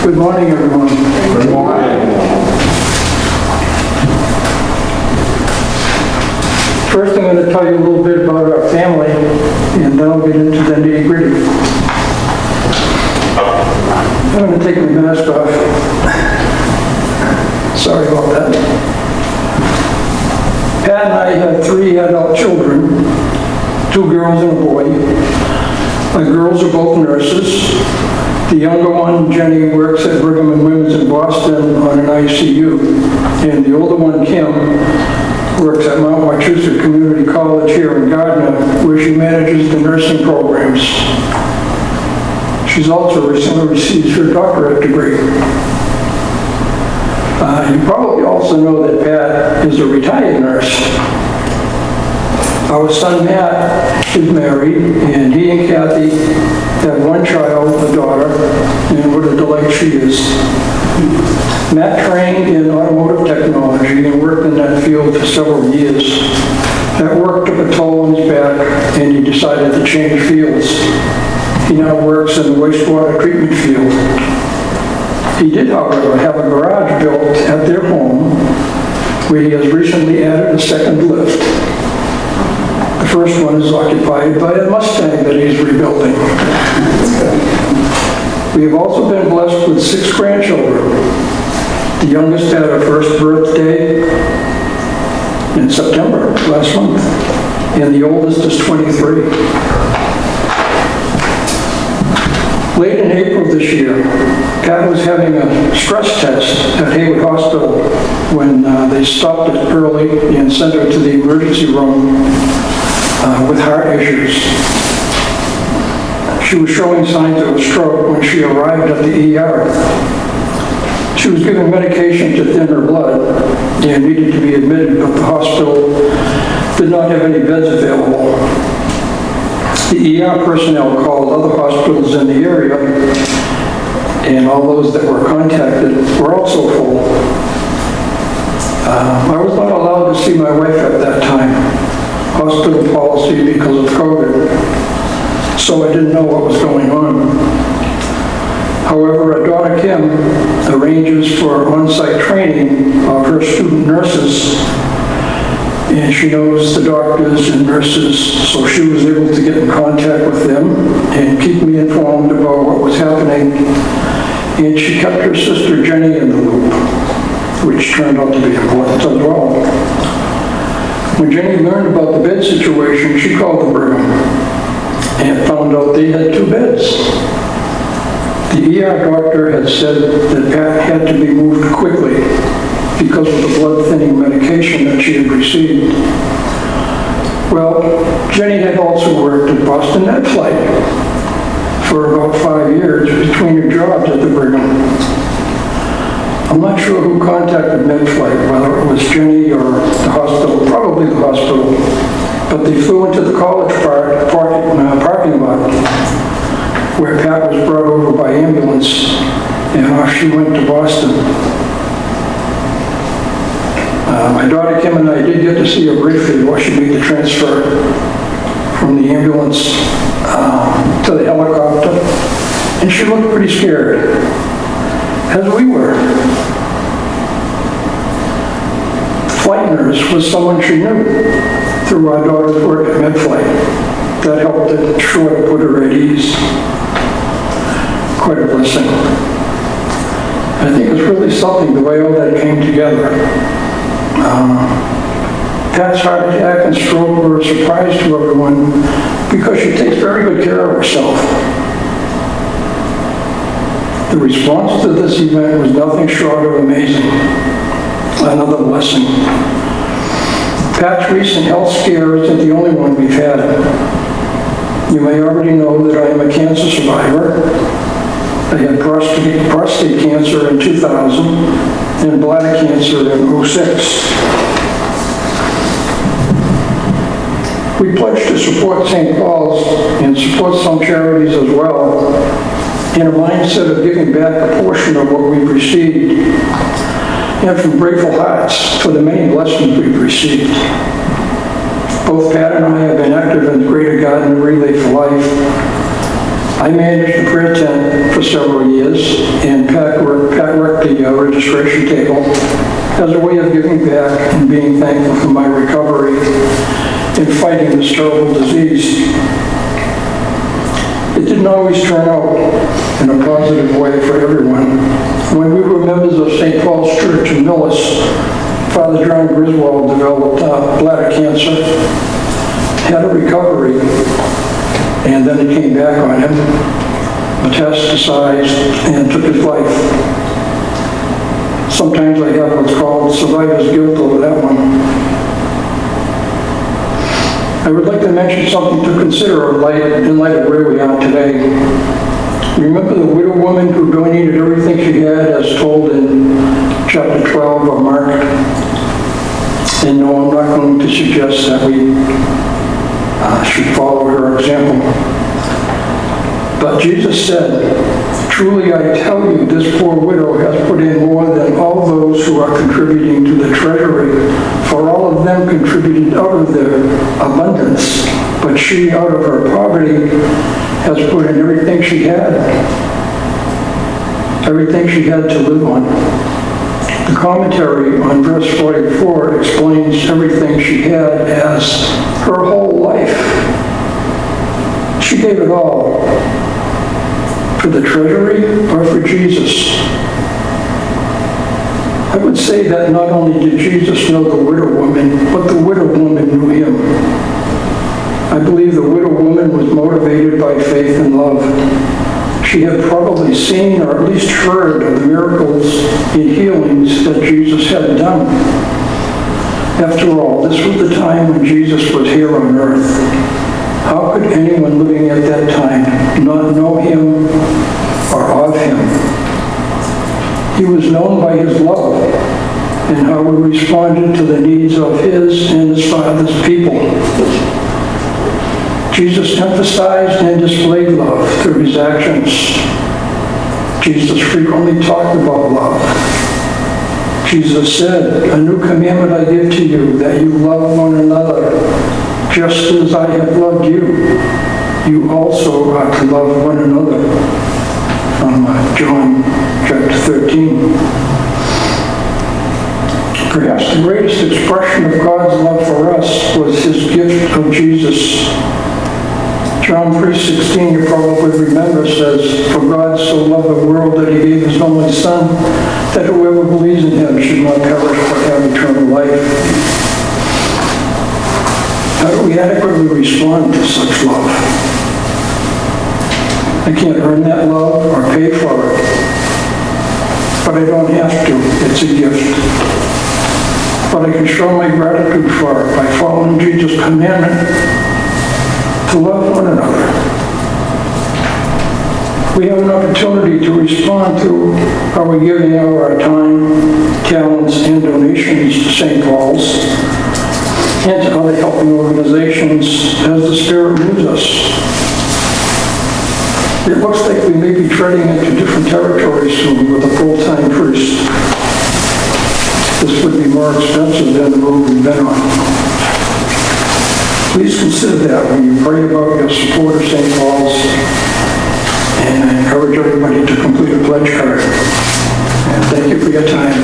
Good morning, everyone. Good morning. First, I'm going to tell you a little bit about our family, and then I'll get into the nitty-gritty. I'm going to take my mask off. Sorry about that. Pat and I have 3 adult children, 2 girls and a boy. My girls are both nurses. The younger one, Jenny, works at Brigham and Women's in Boston on an ICU, and the older one, Kim, works at Mount Wachusett Community College here in Gardner, where she manages the nursing programs. She's also recently received her doctorate degree. You probably also know that Pat is a retired nurse. Our son Matt is married, and he and Kathy have 1 child, a daughter, and what a delight she is. Matt trained in automotive technology and worked in that field for several years. That work took a toll on his back, and he decided to change fields. He now works in the wastewater treatment field. He did, however, have a garage built at their home, where he has recently added a second lift. The first one is occupied by a Mustang that he's rebuilding. We have also been blessed with 6 grandchildren. The youngest had her first birthday in September last month, and the oldest is 23. Late in April this year, Pat was having a stress test at Hayward Hospital when they stopped it early and sent her to the emergency room with heart issues. She was showing signs of a stroke when she arrived at the ER. She was given medication to thin her blood and needed to be admitted, but the hospital did not have any beds available. The ER personnel called other hospitals in the area, and all those that were contacted were also full. I was not allowed to see my wife at that time, hospital policy because of COVID, so I didn't know what was going on. However, our daughter Kim arranges for on-site training of her student nurses, and she knows the doctors and nurses, so she was able to get in contact with them and keep me informed about what was happening. And she kept her sister Jenny in the loop, which turned out to be important as well. When Jenny learned about the bed situation, she called the Brigham and found out they had 2 beds. The ER doctor had said that Pat had to be moved quickly because of the blood-thinning medication that she had received. Well, Jenny had also worked at Boston Net Flight for about 5 years between her jobs at the Brigham. I'm not sure who contacted MedFlight, whether it was Jenny or the hospital, probably the hospital, but they flew into the college parking lot where Pat was brought over by ambulance, and off she went to Boston. My daughter Kim and I did get to see her briefly while she made the transfer from the ambulance to the helicopter, and she looked pretty scared, as we were. The flight nurse was someone she knew through our daughter's work at MedFlight. That helped it sure to put her at ease. Quite a blessing. I think it's really something the way all that came together. Pat's heart attack and stroke were a surprise to everyone because she takes very good care of herself. The response to this event was nothing short of amazing. Another blessing. Pat's recent health scare isn't the only one we've had. You may already know that I am a cancer survivor. I had prostate cancer in 2000 and bladder cancer in 06. We pledged to support St. Paul's and support some charities as well, in a mindset of giving back a portion of what we've received, and from grateful hearts for the many blessings we've received. Both Pat and I have been active in the Greater Gardner Relay for Life. I managed the prayer tent for several years, and Pat administration table as a way of giving back and being thankful for my recovery in fighting this terrible disease. It didn't always turn out in a positive way for everyone. When we were members of St. Paul's Church in Millis, Father John Griswold developed bladder cancer, had a recovery, and then it came back on him, metastasized, and took his life. Sometimes I have what's called survivor's guilt over that one. I would like to mention something to consider in light of where we are today. Remember the widow woman who donated everything she had, as told in chapter 12 of Mark? And no, I'm not going to suggest that we should follow her example. But Jesus said, "Truly I tell you, this poor widow has put in more than all those who are contributing to the treasury, for all of them contributed out of their abundance, but she, out of her poverty, has put in everything she had to live on." The commentary on verse 44 explains everything she had as her whole life. She gave it all. For the treasury or for Jesus? I would say that not only did Jesus know the widow woman, but the widow woman knew him. I believe the widow woman was motivated by faith and love. She had probably seen or at least heard of the miracles and healings that Jesus had done. After all, this was the time when Jesus was here on earth. How could anyone living at that time not know him or of him? He was known by his love and how he responded to the needs of his and his Father's people. Jesus emphasized and displayed love through his actions. Jesus frequently talked about love. Jesus said, "A new commandment I give to you, that you love one another. Just as I have loved you, you also are to love one another." From John chapter 13. Perhaps the greatest expression of God's love for us was his gift of Jesus. John 3:16, you probably remember, says, "For God so loved the world that he gave his only Son, that whoever believes in him should not perish but have eternal life." How do we adequately respond to such love? I can't earn that love or pay for it, but I don't have to. It's a gift. But I can show my gratitude for it by following Jesus' commandment to love one another. We have an opportunity to respond to our giving of our time, talents, and donations to St. Paul's and to other helping organizations as the Spirit moves us. It looks like we may be treading into different territories soon with a full-time priest. This would be more expensive than the road we've been on. Please consider that when you pray about your support of St. Paul's, and I encourage everybody to complete a pledge card. And thank you for your time.